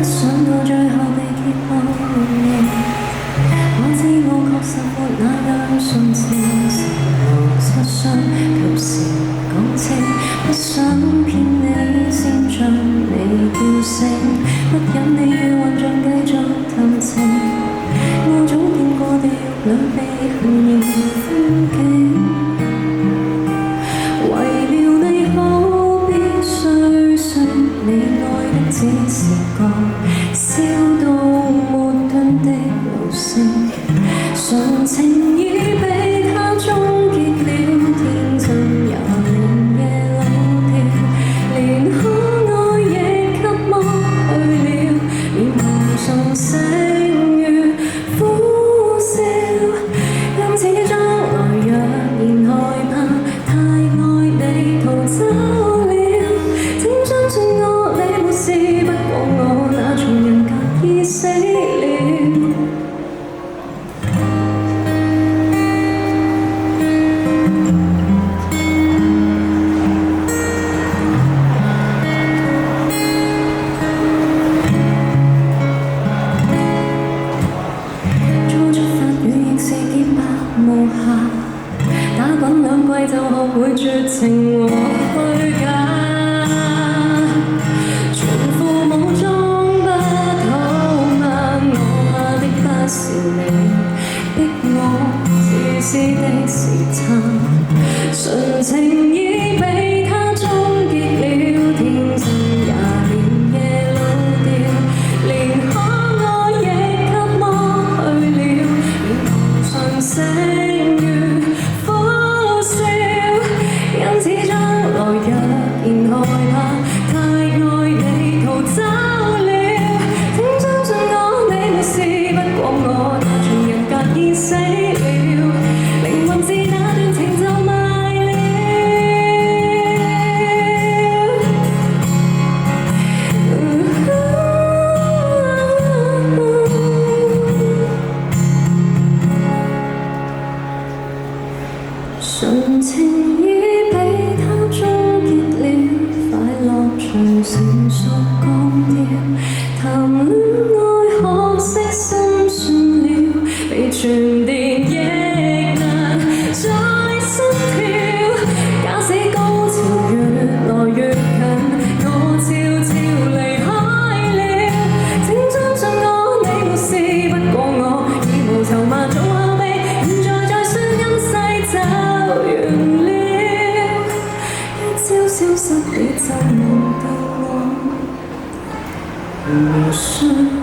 想到最後被揭露了，我知我確實沒那樣純情，承諾失信，及時講清，不想騙你，先將你叫醒，不忍你與幻象繼續談情，我早見過地獄兩地紅形風景，為了你好必須信你愛的只是個燒到沒斷的流星，純情已被他終結了，天真也連夜老掉，連可愛亦給剝去了，連夢送醒與苦笑，因此將來若然害怕，太愛你逃走了，請相信我，你沒事，不過我那從人格已死了。初出發語亦是潔白無瑕，打滾兩季就學會絕情和虛假，全副武裝不好嗎？我怕的不是你，逼我自私的是他，純情已被他終結了，天真也連夜老掉，連可愛亦給剝去了，連夢上醒與苦笑，因此將來若然害怕，太愛你逃走了，請相信我，你沒事，不過我那從人格已死了，靈魂自那段情就賣了。純情已被他終結了，快樂隨成熟降掉，談戀愛可惜心酸了，被傳電亦難再心跳，假使高潮越來越近，我悄悄離開了，請相信我，你沒事，不過我已無籌碼做後備，現在在聲音世走完了，一朝消失你就望到我無需。